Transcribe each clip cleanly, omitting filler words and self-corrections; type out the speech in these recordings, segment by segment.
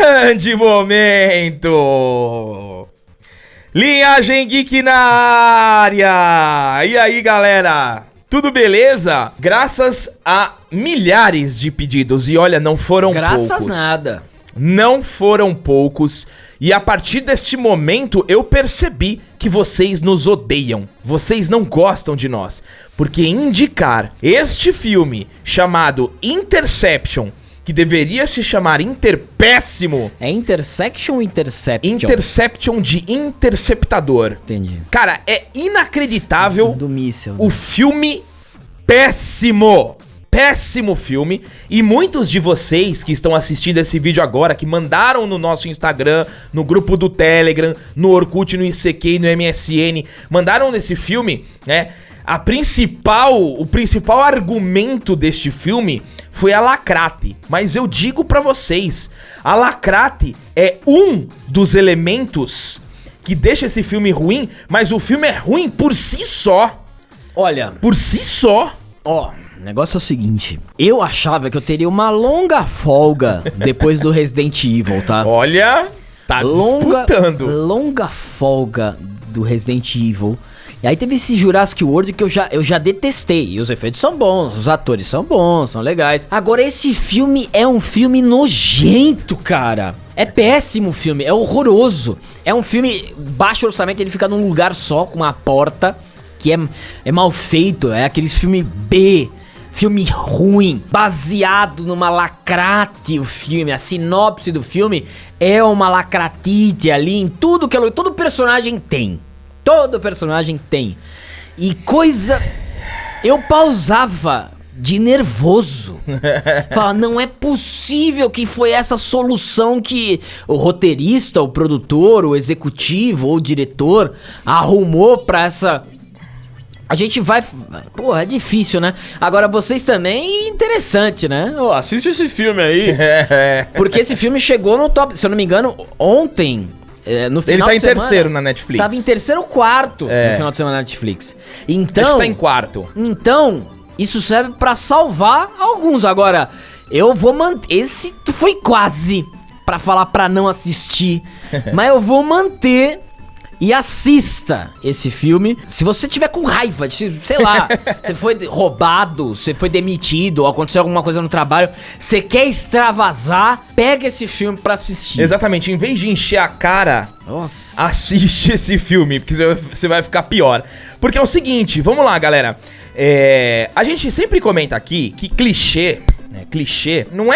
grande momento! Linhagem Geek na área! E aí, galera? Tudo beleza? Graças a milhares de pedidos, e olha, não foram poucos. Graças nada. Não foram poucos, e a partir deste momento eu percebi que vocês nos odeiam, vocês não gostam de nós, porque indicar este filme chamado Interception, que deveria se chamar Interpéssimo... É Intersection ou Interception? Interception de interceptador. Entendi. Cara, é inacreditável Do míssil. o filme péssimo. Péssimo filme. E muitos de vocês que estão assistindo esse vídeo agora, que mandaram no nosso Instagram, no grupo do Telegram, no Orkut, no ICQ e no MSN, mandaram nesse filme, né? O principal argumento deste filme foi a lacrate. Mas eu digo pra vocês, a lacrate é um dos elementos que deixa esse filme ruim, mas o filme é ruim por si só. Olha, Por si só. ó, o negócio é o seguinte. Eu achava que eu teria uma longa folga depois do Resident Evil, tá? Olha, tá disputando. Longa folga do Resident Evil. E aí teve esse Jurassic World que eu já detestei. E os efeitos são bons, os atores são bons, são legais. Agora esse filme é um filme nojento, cara. É péssimo o filme, é horroroso. É um filme baixo orçamento, ele fica num lugar só, com uma porta, que é mal feito. É aqueles filme B, filme ruim, baseado numa lacrate o filme. A sinopse do filme é uma lacratite ali em tudo que todo personagem tem. Todo personagem tem. E coisa... Eu pausava de nervoso. Falava, não é possível que foi essa solução que o roteirista, o produtor, o executivo ou o diretor arrumou pra essa... A gente vai... Pô, é difícil, né? Agora, vocês também, interessante, né? Oh, assiste esse filme aí. Porque esse filme chegou no top... Se eu não me engano, ontem... no final Ele tá de em terceiro na Netflix. Tava em terceiro ou quarto no final de semana na Netflix. Então, Acho que tá em quarto. Então, isso serve pra salvar alguns. Agora, eu vou manter... Esse foi quase pra falar pra não assistir. Mas eu vou manter... E assista esse filme. Se você tiver com raiva, sei lá, você foi roubado, você foi demitido, ou aconteceu alguma coisa no trabalho, você quer extravasar, pega esse filme pra assistir. Exatamente, em vez de encher a cara, Nossa. assiste esse filme, porque você vai ficar pior. Porque é o seguinte, vamos lá, galera. A gente sempre comenta aqui que clichê não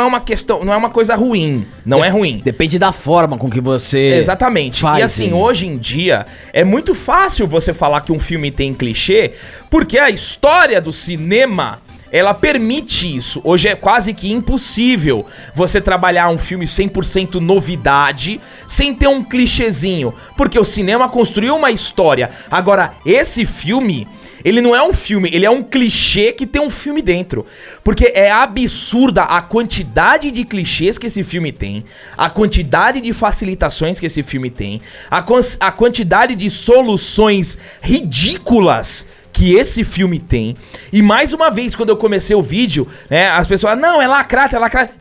é uma questão, não é uma coisa ruim, não é ruim. Depende da forma com que você Exatamente. faz, e assim, hein? hoje em dia é muito fácil você falar que um filme tem clichê, porque a história do cinema, ela permite isso. Hoje é quase que impossível você trabalhar um filme 100% novidade sem ter um clichêzinho, porque o cinema construiu uma história. Agora, esse filme... Ele não é um filme, ele é um clichê que tem um filme dentro. Porque é absurda a quantidade de clichês que esse filme tem, a quantidade de facilitações que esse filme tem, a quantidade de soluções ridículas que esse filme tem. E mais uma vez, quando eu comecei o vídeo, né, as pessoas, não, é lacrate,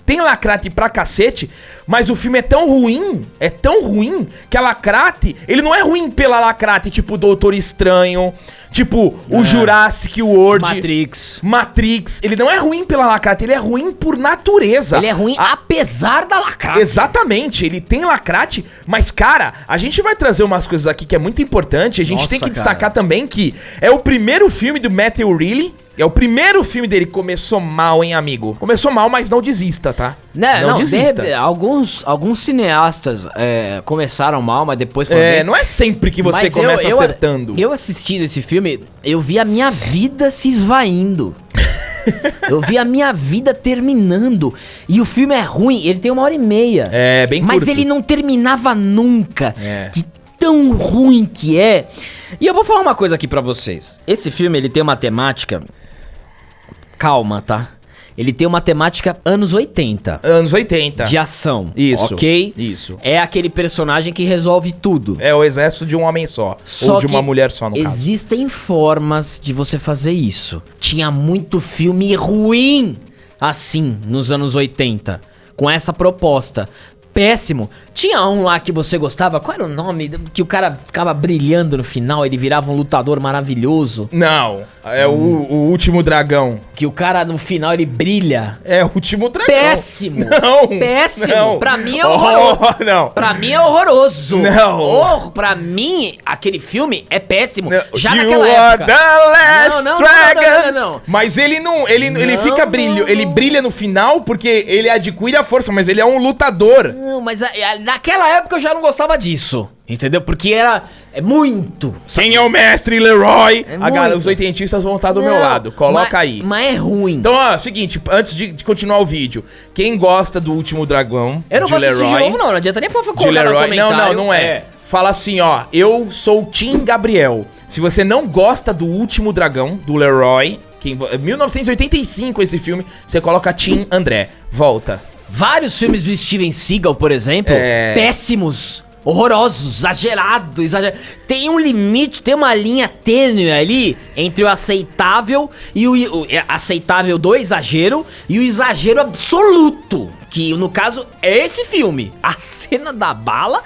tem lacrate pra cacete, mas o filme é tão ruim, que a lacrate, ele não é ruim pela lacrate, tipo Doutor Estranho, tipo o Jurassic World, Matrix, ele não é ruim pela lacrate, ele é ruim por natureza. Ele é ruim apesar da lacrate. Exatamente, ele tem lacrate, mas cara, a gente vai trazer umas coisas aqui que é muito importante, a gente tem que destacar também que é o primeiro filme do Matthew Reilly. É o primeiro filme dele. Começou mal, hein, amigo? Começou mal, mas não desista, tá? Não desista. Alguns cineastas começaram mal, mas depois foram bem. Não é sempre que você começa acertando. Eu assistindo esse filme, eu vi a minha vida se esvaindo. Eu vi a minha vida terminando. E o filme é ruim, ele tem 1h30. É, bem curto. Mas ele não terminava nunca. De tão ruim que é. E eu vou falar uma coisa aqui pra vocês. Esse filme, ele tem uma temática... Calma, tá? Ele tem uma temática anos 80. Anos 80. De ação. Isso. Ok? Isso. É aquele personagem que resolve tudo. É o exército de um homem só. Ou de uma mulher só, no caso. Existem formas de você fazer isso. Tinha muito filme ruim assim nos anos 80. com essa proposta. Péssimo. Tinha um lá que você gostava, qual era o nome? Que o cara ficava brilhando no final, ele virava um lutador maravilhoso. Não, é o Último Dragão. Que o cara no final ele brilha. É o Último Dragão. Péssimo. Não. Péssimo. Não. Pra mim é horroroso. Não. Pra mim é horroroso. Não. Pra mim, aquele filme é péssimo. Não. Já You naquela are época. The last dragon. Não. Mas ele não, ele fica brilho, ele brilha no final porque ele adquire a força, mas ele é um lutador. Não, mas naquela época eu já não gostava disso. Entendeu? Porque é muito. Quem é o mestre Leroy? Muito. Galera, os oitentistas vão estar do meu lado. Coloca aí. Mas é ruim. Então, ó, seguinte, antes de continuar o vídeo, quem gosta do Último Dragão, Eu não vou assistir de novo, não adianta nem pra de colocar no Leroy, comentário. não é. Fala assim, ó, eu sou o Tim Gabriel. Se você não gosta do Último Dragão, do Leroy, 1985 esse filme, você coloca Tim André. Volta. Vários filmes do Steven Seagal, por exemplo, péssimos, horrorosos, exagerado. Tem um limite, tem uma linha tênue ali entre o aceitável e o aceitável do exagero e o exagero absoluto. Que no caso é esse filme. A cena da bala.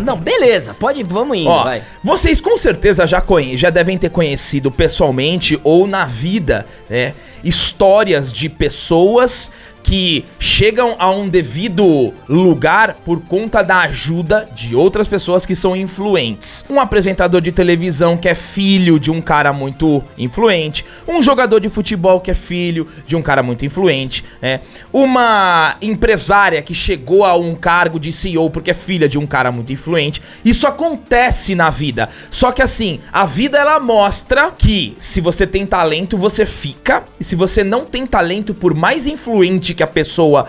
Não, beleza. Vamos indo, vai. Vocês com certeza já devem ter conhecido pessoalmente ou na vida, né, histórias de pessoas que chegam a um devido lugar por conta da ajuda de outras pessoas que são influentes. Um apresentador de televisão que é filho de um cara muito influente, um jogador de futebol que é filho de um cara muito influente, né? Uma empresária que chegou a um cargo de CEO porque é filha de um cara muito influente. Isso acontece na vida. Só que assim, a vida ela mostra que se você tem talento, você fica, e se você não tem talento, por mais influente que a pessoa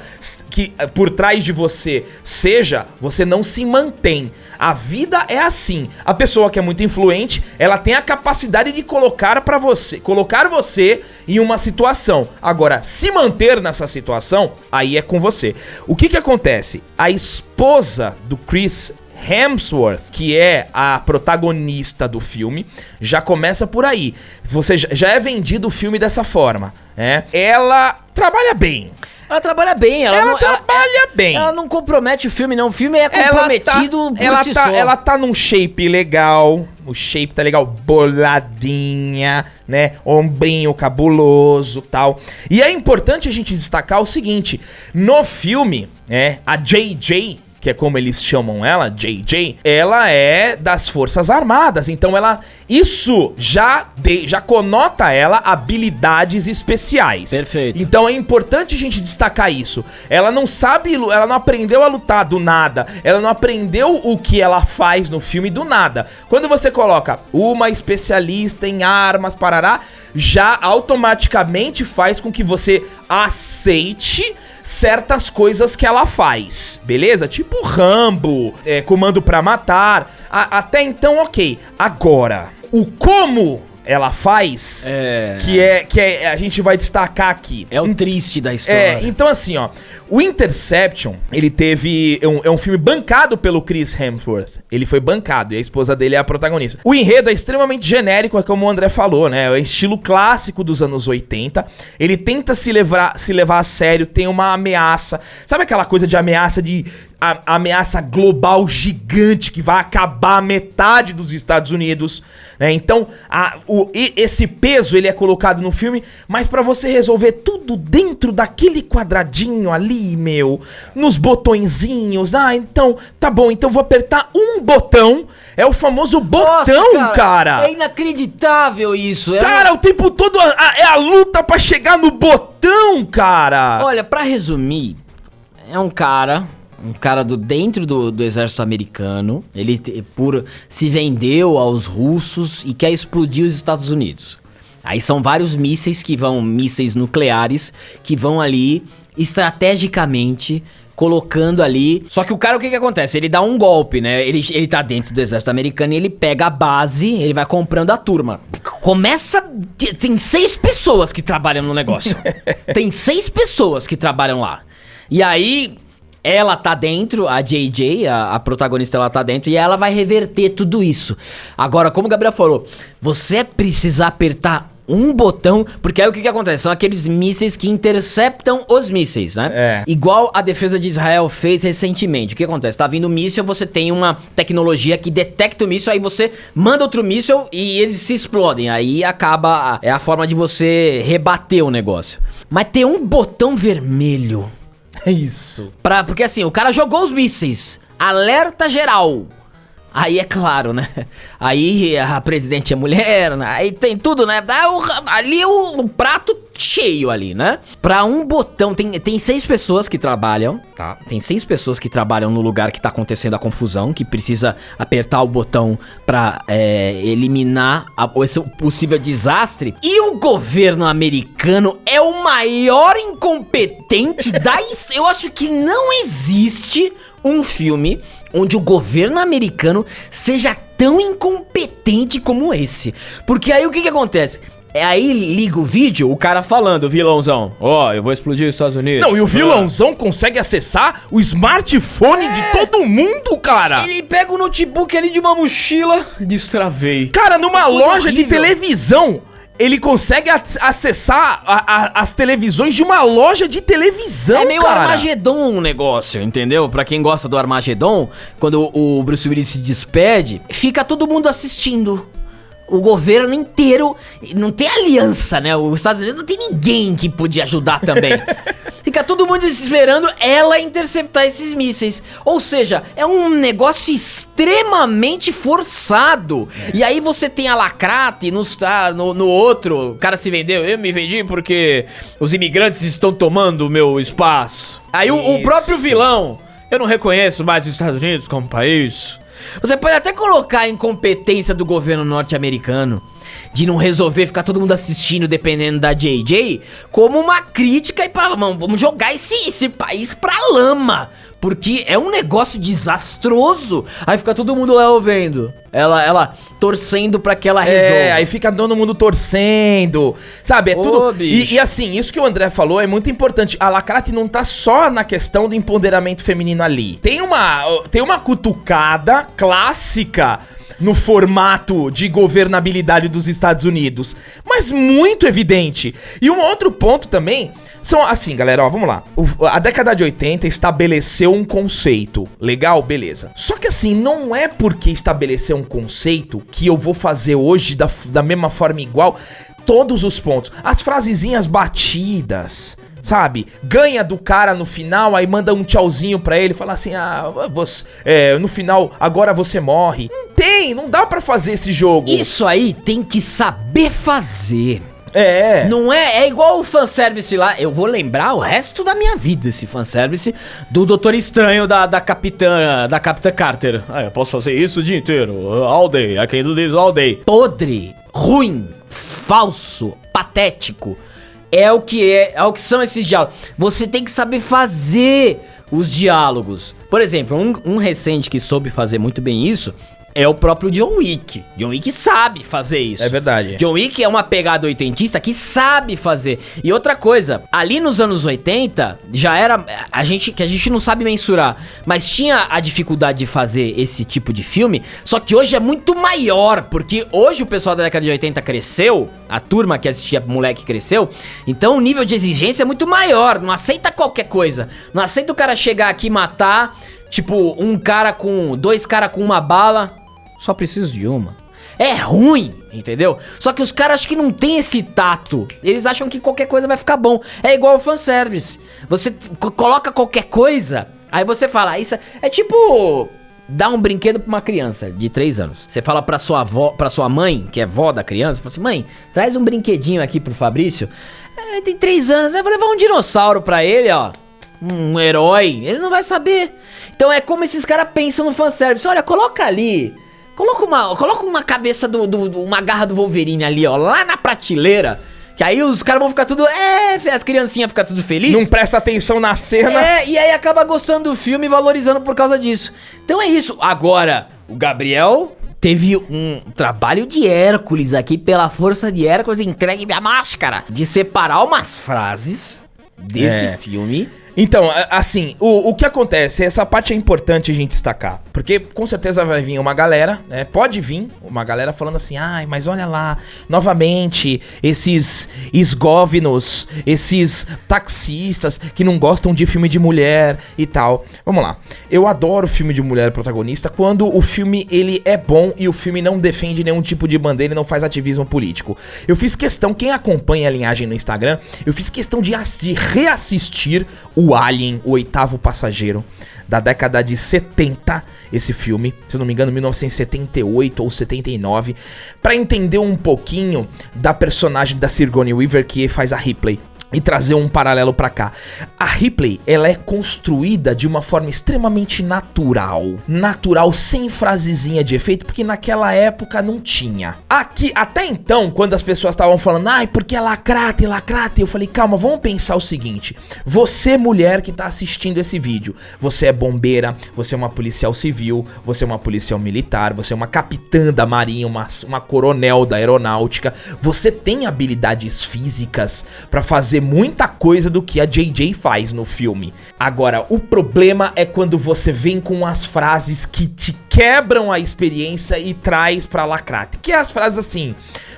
que por trás de você seja, você não se mantém. A vida é assim. A pessoa que é muito influente, ela tem a capacidade de colocar você em uma situação. Agora, se manter nessa situação, aí é com você. O que acontece? A esposa do Chris Hemsworth, que é a protagonista do filme, já começa por aí. Você já é vendido o filme dessa forma, né? Ela trabalha bem. Ela trabalha bem, ela trabalha bem. Ela não compromete o filme, não. O filme é comprometido por si só. Ela tá num shape legal. O shape tá legal, boladinha, né? Ombrinho cabuloso, tal. E é importante a gente destacar o seguinte: no filme, né, a JJ, que é como eles chamam ela, JJ, ela é das Forças Armadas, então isso já conota ela habilidades especiais. Perfeito. Então é importante a gente destacar isso. Ela não aprendeu a lutar do nada, ela não aprendeu o que ela faz no filme do nada. Quando você coloca uma especialista em armas, parará, já automaticamente faz com que você aceite certas coisas que ela faz, beleza? Tipo Rambo, Comando pra Matar, até então ok. Agora, o como ela faz, que a gente vai destacar aqui. É o triste da história. Então assim, ó, o Interception, ele teve, é um filme bancado pelo Chris Hemsworth. Ele foi bancado e a esposa dele é a protagonista. O enredo é extremamente genérico, é como o André falou, né? É o estilo clássico dos anos 80. Ele tenta se levar a sério, tem uma ameaça. Sabe aquela coisa de ameaça ameaça global gigante que vai acabar metade dos Estados Unidos, né? Então, esse peso ele é colocado no filme, mas pra você resolver tudo dentro daquele quadradinho ali, nos botõezinhos. Então, tá bom, então vou apertar um botão. É o famoso botão. Nossa, cara. É inacreditável isso. Cara, o tempo todo é a luta pra chegar no botão, cara. Olha, pra resumir, é um cara dentro do exército americano. Ele se vendeu aos russos e quer explodir os Estados Unidos. Aí são vários mísseis nucleares que vão ali estrategicamente colocando ali. Só que o cara, o que acontece? Ele dá um golpe, né? Ele tá dentro do exército americano e ele pega a base, ele vai comprando a turma. Tem 6 pessoas que trabalham no negócio. Tem 6 pessoas que trabalham lá. E aí ela tá dentro, a JJ, a protagonista, ela tá dentro e ela vai reverter tudo isso. Agora, como o Gabriel falou, você precisa apertar um botão, porque aí o que acontece? São aqueles mísseis que interceptam os mísseis, né? Igual a defesa de Israel fez recentemente. O que acontece? Tá vindo um míssil, você tem uma tecnologia que detecta o míssil, aí você manda outro míssil e eles se explodem. Aí acaba, é a forma de você rebater o negócio. Mas tem um botão vermelho. É isso. Porque assim, o cara jogou os mísseis. Alerta geral. Aí é claro, né? Aí a presidente é mulher, né? Aí tem tudo, né? Ali o prato cheio ali, né? Pra um botão, tem 6 pessoas que trabalham, tá? Tem 6 pessoas que trabalham no lugar que tá acontecendo a confusão, que precisa apertar o botão pra eliminar esse possível desastre. E o governo americano é o maior incompetente Eu acho que não existe um filme onde o governo americano seja tão incompetente como esse. Porque aí o que acontece? Aí liga o vídeo, o cara falando, o vilãozão, eu vou explodir os Estados Unidos. Não, e o vilãozão consegue acessar o smartphone de todo mundo, cara. Ele pega o notebook ali de uma mochila, destravei. Cara, numa loja de televisão, ele consegue acessar as televisões de uma loja de televisão, É meio Armagedon o negócio, entendeu? Pra quem gosta do Armagedon, quando o Bruce Willis se despede, fica todo mundo assistindo. O governo inteiro não tem aliança, né? Os Estados Unidos não tem ninguém que podia ajudar também. Fica todo mundo esperando ela interceptar esses mísseis. Ou seja, é um negócio extremamente forçado. E aí você tem a lacrate no outro. O cara se vendeu. Eu me vendi porque os imigrantes estão tomando o meu espaço. Aí o próprio vilão. Eu não reconheço mais os Estados Unidos como país. Você pode até colocar a incompetência do governo norte-americano de não resolver ficar todo mundo assistindo dependendo da JJ como uma crítica e vamos jogar esse país pra lama. Porque é um negócio desastroso. Aí fica todo mundo lá ouvindo. Ela torcendo pra que ela resolva. Aí fica todo mundo torcendo. Sabe, é tudo... E assim, isso que o André falou é muito importante. A lacrate não tá só na questão do empoderamento feminino ali. Tem uma cutucada clássica no formato de governabilidade dos Estados Unidos, mas muito evidente. E um outro ponto também são assim, galera, vamos lá. A década de 80 estabeleceu um conceito. Legal? Beleza. Só que assim, não é porque estabeleceu um conceito que eu vou fazer hoje da mesma forma igual todos os pontos. As frasezinhas batidas, sabe? Ganha do cara no final, aí manda um tchauzinho pra ele, fala assim, no final, agora você morre. Não dá pra fazer esse jogo. Isso aí tem que saber fazer. Não é igual o fanservice lá. Eu vou lembrar o resto da minha vida esse fanservice do Doutor Estranho da Capitã Carter. Eu posso fazer isso o dia inteiro. All day, I can do this all day. Podre, ruim, falso, patético. É o que são esses diálogos. Você tem que saber fazer os diálogos. Por exemplo, um recente que soube fazer muito bem isso é o próprio John Wick. John Wick sabe fazer isso. É verdade. John Wick é uma pegada oitentista que sabe fazer. E outra coisa, ali nos anos 80, já era... que a gente não sabe mensurar, mas tinha a dificuldade de fazer esse tipo de filme, só que hoje é muito maior, porque hoje o pessoal da década de 80 cresceu, a turma que assistia moleque cresceu, então o nível de exigência é muito maior, não aceita qualquer coisa. Não aceita o cara chegar aqui e matar, tipo, dois caras com uma bala... Só preciso de uma. É ruim, entendeu? Só que os caras acham que não tem esse tato. Eles acham que qualquer coisa vai ficar bom. É igual o fanservice. Você coloca qualquer coisa, aí você fala, isso é tipo dar um brinquedo pra uma criança de 3 anos. Você fala pra sua avó, pra sua mãe, que é vó da criança, fala assim, mãe, traz um brinquedinho aqui pro Fabrício. Ele tem 3 anos, eu vou levar um dinossauro pra ele, ó. Um herói. Ele não vai saber. Então é como esses caras pensam no fanservice. Olha, coloca ali... Coloca uma cabeça uma garra do Wolverine ali, ó, lá na prateleira. Que aí os caras vão ficar tudo... as criancinhas ficam tudo felizes. Não presta atenção na cena. E aí acaba gostando do filme e valorizando por causa disso. Então é isso. Agora, o Gabriel teve um trabalho de Hércules aqui, pela força de Hércules, entregue minha máscara. De separar umas frases desse filme... Então, assim, o que acontece, essa parte é importante a gente destacar, porque com certeza vai vir uma galera, né, pode vir uma galera falando assim, ai, mas olha lá, novamente, esses esgóvinos, esses taxistas que não gostam de filme de mulher e tal. Vamos lá, eu adoro filme de mulher protagonista quando o filme, ele é bom e o filme não defende nenhum tipo de bandeira e não faz ativismo político. Eu fiz questão, quem acompanha a linhagem no Instagram, eu fiz questão de reassistir o Alien, o Oitavo Passageiro, da década de 70, esse filme, se eu não me engano, 1978 ou 79, pra entender um pouquinho da personagem da Sigourney Weaver que faz a Ripley. E trazer um paralelo pra cá. A Ripley, ela é construída de uma forma extremamente natural. Natural, sem frasezinha de efeito, porque naquela época não tinha. Aqui, até então, quando as pessoas estavam falando, ai, porque é lacrata, eu falei, calma, vamos pensar o seguinte. Você, mulher que tá assistindo esse vídeo, você é bombeira, você é uma policial civil, você é uma policial militar, você é uma capitã da marinha, uma coronel da aeronáutica, você tem habilidades físicas pra fazer muita coisa do que a JJ faz no filme. Agora, o problema é quando você vem com as frases que te quebram a experiência e traz pra lacrate. Que é as frases assim,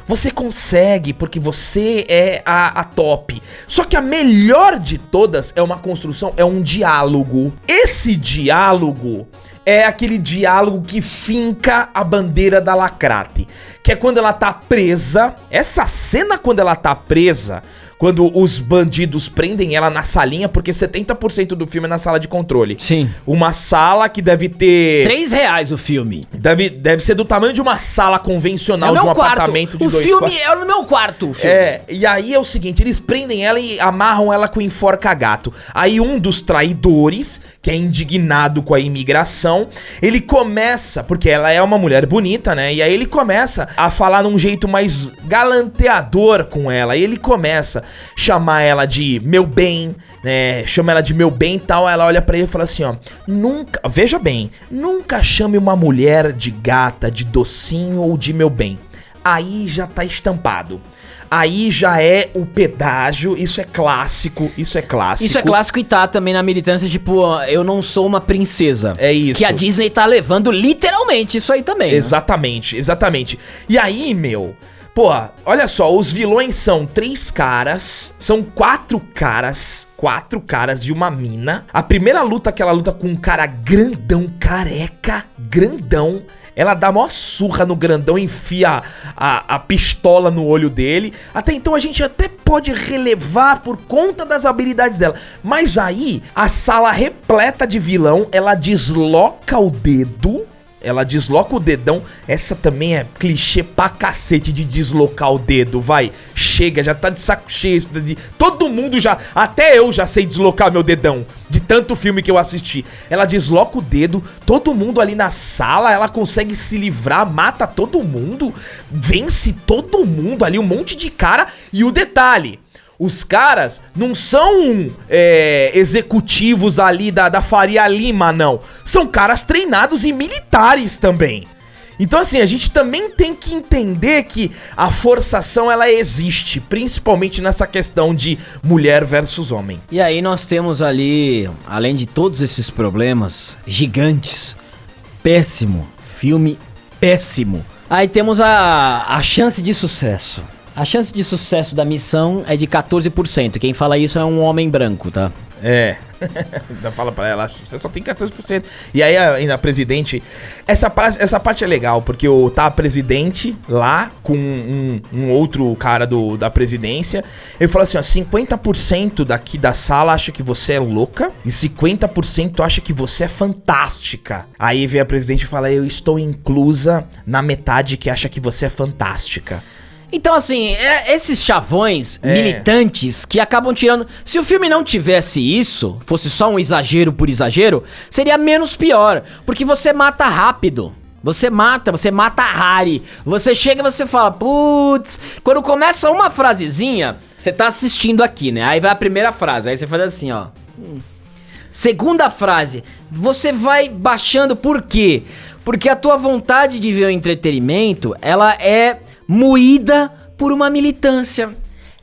você consegue porque você é a top. Só que a melhor de todas é uma construção, é um diálogo. Esse diálogo é aquele diálogo que finca a bandeira da lacrate. Que é quando ela tá presa. Essa cena quando ela tá presa, quando os bandidos prendem ela na salinha, porque 70% do filme é na sala de controle. Sim. Uma sala que deve ter... R$3 o filme. Deve ser do tamanho de uma sala convencional, de um apartamento de 2 quartos. O filme é no meu quarto, o filme. É, e aí é o seguinte, eles prendem ela e amarram ela com enforca-gato. Aí um dos traidores, que é indignado com a imigração, ele começa, porque ela é uma mulher bonita, né? E aí ele começa a falar num jeito mais galanteador com ela. E ele começa a chamar ela de meu bem, né? Chama ela de meu bem e tal. Ela olha pra ele e fala assim, ó, nunca, veja bem, nunca chame uma mulher de gata, de docinho ou de meu bem. Aí já tá estampado. Aí já é o pedágio, isso é clássico, isso é clássico. Isso é clássico e tá também na militância, tipo, eu não sou uma princesa. É isso. Que a Disney tá levando literalmente isso aí também. Exatamente, né? Exatamente. E aí, meu, pô, olha só, os vilões são 3 caras, são 4 caras e uma mina. A primeira luta, aquela luta com um cara grandão, careca, grandão. Ela dá a maior surra no grandão, enfia a pistola no olho dele. Até então a gente até pode relevar por conta das habilidades dela. Mas aí, a sala repleta de vilão, ela desloca o dedo. Ela desloca o dedão. Essa também é clichê pra cacete de deslocar o dedo, vai. Chega, já tá de saco cheio. Todo mundo já, até eu já sei deslocar meu dedão, de tanto filme que eu assisti. Ela desloca o dedo, todo mundo ali na sala, ela consegue se livrar, mata todo mundo, vence todo mundo ali, um monte de cara. E o detalhe, os caras não são executivos ali da Faria Lima, não. São caras treinados e militares também. Então assim, a gente também tem que entender que a forçação ela existe, principalmente nessa questão de mulher versus homem. E aí nós temos ali, além de todos esses problemas gigantes, péssimo, filme péssimo. Aí temos a chance de sucesso. A chance de sucesso da missão é de 14%. Quem fala isso é um homem branco, tá? É. Fala pra ela, você só tem 14%. E aí a presidente... Essa parte é legal, porque tá a presidente lá com um outro cara da presidência. Ele fala assim, ó, 50% daqui da sala acha que você é louca e 50% acha que você é fantástica. Aí vem a presidente e fala, eu estou inclusa na metade que acha que você é fantástica. Então, assim, esses chavões militantes que acabam tirando... Se o filme não tivesse isso, fosse só um exagero por exagero, seria menos pior. Porque você mata rápido. Você mata Harry. Você chega e você fala, putz... Quando começa uma frasezinha, você tá assistindo aqui, né? Aí vai a primeira frase, aí você faz assim, ó. Segunda frase, você vai baixando, por quê? Porque a tua vontade de ver o entretenimento, ela é... moída por uma militância.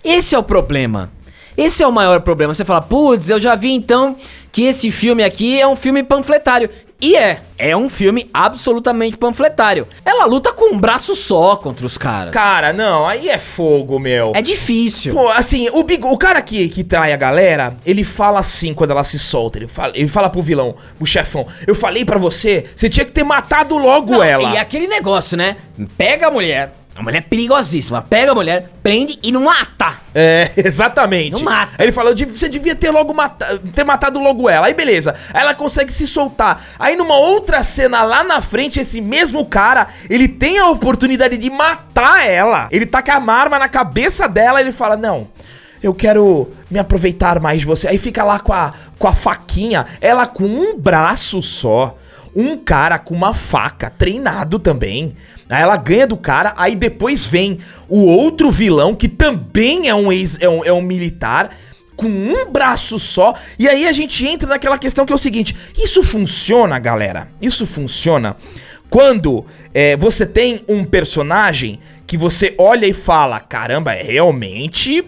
Esse é o problema. Esse é o maior problema. Você fala, putz, eu já vi então que esse filme aqui é um filme panfletário. E é um filme absolutamente panfletário. Ela luta com um braço só contra os caras. Cara, não, aí é fogo, meu. É difícil. Pô, assim, o cara que trai a galera, ele fala assim quando ela se solta. Ele fala pro vilão, o chefão, eu falei pra você tinha que ter matado logo ela. E aquele negócio, né? Pega a mulher é perigosíssima. Pega a mulher, prende e não mata. É, exatamente. Não mata. Aí ele fala, você devia ter ter matado logo ela. Aí beleza, aí ela consegue se soltar. Aí numa outra cena lá na frente, esse mesmo cara, ele tem a oportunidade de matar ela. Ele taca a arma na cabeça dela e ele fala, não, eu quero me aproveitar mais de você. Aí fica lá com a faquinha, ela com um braço só. Um cara com uma faca, treinado também. Aí ela ganha do cara, aí depois vem o outro vilão, que também é um militar, com um braço só. E aí a gente entra naquela questão que é o seguinte, isso funciona, galera? Isso funciona quando você tem um personagem que você olha e fala, caramba, realmente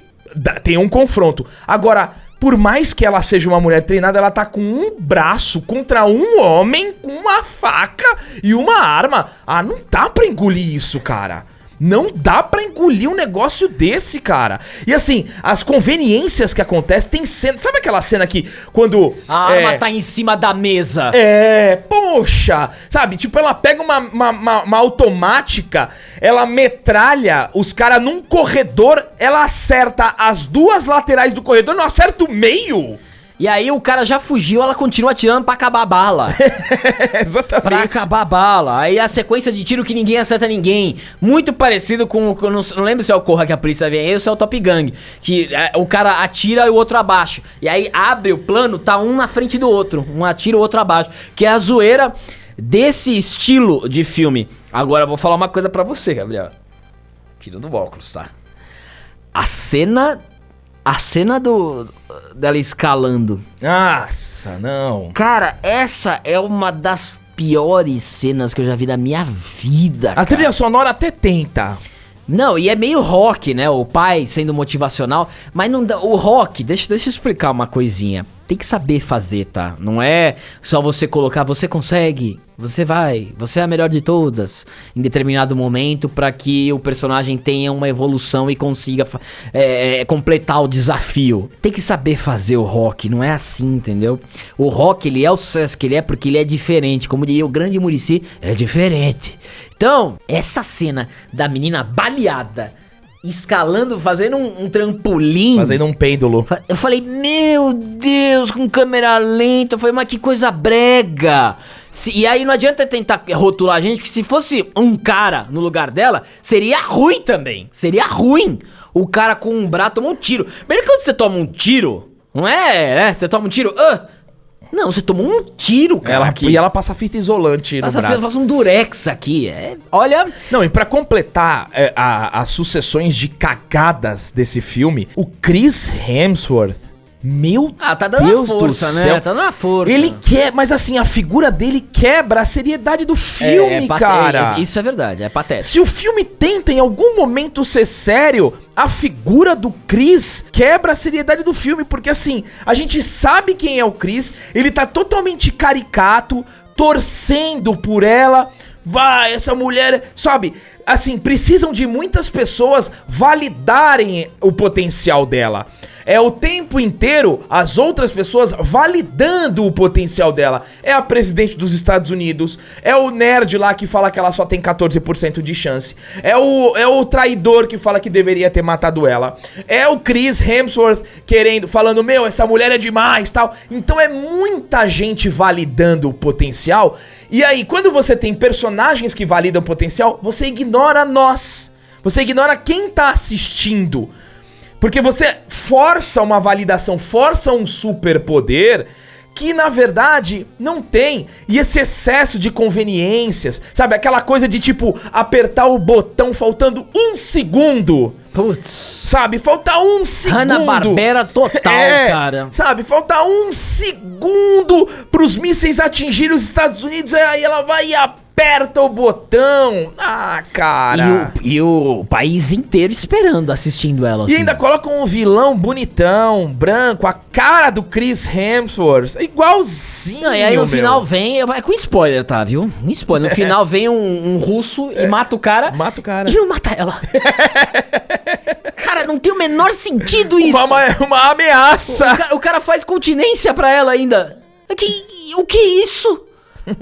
tem um confronto. Agora, por mais que ela seja uma mulher treinada, ela tá com um braço contra um homem com uma faca e uma arma. Ah, não dá pra engolir isso, cara. Não dá pra engolir um negócio desse, cara. E assim, as conveniências que acontecem, tem cena... Sabe aquela cena que quando... A arma tá em cima da mesa. Poxa. Sabe, tipo, ela pega uma automática, ela metralha os caras num corredor, ela acerta as duas laterais do corredor, não acerta o meio. E aí o cara já fugiu, ela continua atirando pra acabar a bala. Exatamente. Pra acabar a bala. Aí a sequência de tiro que ninguém acerta ninguém. Muito parecido com... Não lembro se é o Corra que a polícia vem aí ou se é o Top Gang. Que o cara atira e o outro abaixo. E aí abre o plano, tá um na frente do outro. Um atira o outro abaixo. Que é a zoeira desse estilo de filme. Agora eu vou falar uma coisa pra você, Gabriel. Tira do óculos, tá? A cena dela escalando. Nossa, não. Cara, essa é uma das piores cenas que eu já vi na minha vida, A trilha sonora até tenta. Não, e é meio rock, né? O pai sendo motivacional. Mas não dá. O rock, deixa eu explicar uma coisinha. Tem que saber fazer, tá? Não é só você colocar, você consegue, você vai, você é a melhor de todas, em determinado momento, pra que o personagem tenha uma evolução e consiga completar o desafio. Tem que saber fazer o rock, não é assim, entendeu? O rock, ele é o sucesso que ele é porque ele é diferente. Como diria o grande Muricy, é diferente. Então, essa cena da menina baleada, escalando, fazendo um trampolim. Fazendo um pêndulo. Eu falei, meu Deus, com câmera lenta. Eu falei, mas que coisa brega. E aí não adianta tentar rotular a gente, porque se fosse um cara no lugar dela, seria ruim também. Seria ruim. O cara com um braço tomou um tiro. Primeiro, quando você toma um tiro, não é, né? Você toma um tiro... Não, você tomou um tiro, cara. E ela passa fita isolante no braço. Faz um durex aqui. Olha... Não, e pra completar as sucessões de cagadas desse filme, o Chris Hemsworth, meu tá dando Deus uma força, do né? céu. Tá dando uma força. Ele quer, mas assim, a figura dele quebra a seriedade do filme, cara. Isso é verdade, é patético. Se o filme tenta em algum momento ser sério, a figura do Chris quebra a seriedade do filme, porque assim, a gente sabe quem é o Chris, ele tá totalmente caricato, torcendo por ela. Vai, essa mulher, sabe? Assim, precisam de muitas pessoas validarem o potencial dela. É o tempo inteiro as outras pessoas validando o potencial dela. É a presidente dos Estados Unidos, é o nerd lá que fala que ela só tem 14% de chance, é o traidor que fala que deveria ter matado ela, é o Chris Hemsworth falando, meu, essa mulher é demais, tal. Então é muita gente validando o potencial. E aí, quando você tem personagens que validam o potencial, você ignora nós. Você ignora quem tá assistindo. Porque você força uma validação, força um superpoder que, na verdade, não tem. E esse excesso de conveniências, sabe? Aquela coisa de, tipo, apertar o botão faltando 1 segundo. Putz. Sabe? Falta 1 segundo. Hanna-Barbera total, cara. Sabe? Falta 1 segundo pros mísseis atingirem os Estados Unidos. Aí ela vai e aperta o botão. Ah, cara. E o país inteiro esperando, assistindo ela. E ainda colocam um vilão bonitão, branco, a cara do Chris Hemsworth. Igualzinho, Não, e aí no final vem... É com spoiler, tá, viu? Um spoiler. No final vem um russo e mata o cara. Mata o cara. E não mata ela. Cara, não tem o menor sentido isso. Uma ameaça. O cara faz continência pra ela ainda. O que é isso?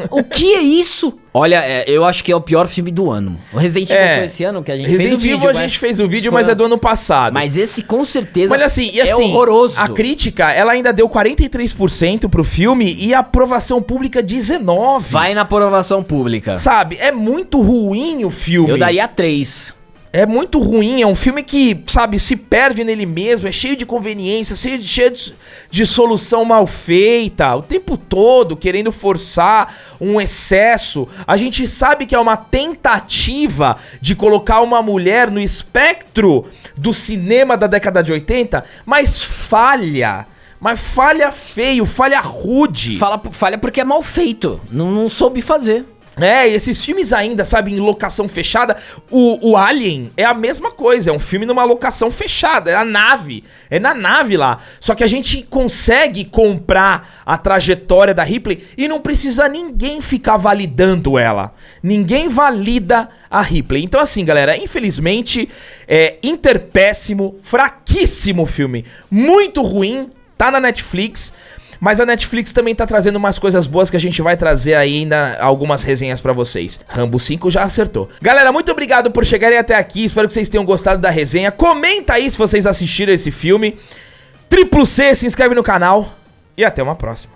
O que é isso? Olha, eu acho que é o pior filme do ano. O Resident Evil foi esse ano que a gente fez o vídeo. Resident Evil a gente fez o vídeo, mas é do ano passado. Mas esse com certeza é horroroso. A crítica, ela ainda deu 43% pro filme e a aprovação pública 19%. Vai na aprovação pública. Sabe, é muito ruim o filme. Eu daria 3. É muito ruim, é um filme que, sabe, se perde nele mesmo, é cheio de conveniência, cheio de solução mal feita, o tempo todo querendo forçar um excesso. A gente sabe que é uma tentativa de colocar uma mulher no espectro do cinema da década de 80, mas falha. Mas falha feio, falha rude. Falha porque é mal feito, não soube fazer. É, e esses filmes ainda, sabe, em locação fechada, o Alien é a mesma coisa, é um filme numa locação fechada, é na nave lá. Só que a gente consegue comprar a trajetória da Ripley e não precisa ninguém ficar validando ela. Ninguém valida a Ripley. Então assim, galera, infelizmente, interpéssimo, fraquíssimo filme, muito ruim, tá na Netflix. Mas a Netflix também tá trazendo umas coisas boas que a gente vai trazer ainda algumas resenhas pra vocês. Rambo 5 já acertou. Galera, muito obrigado por chegarem até aqui. Espero que vocês tenham gostado da resenha. Comenta aí se vocês assistiram esse filme. Triple C, se inscreve no canal. E até uma próxima.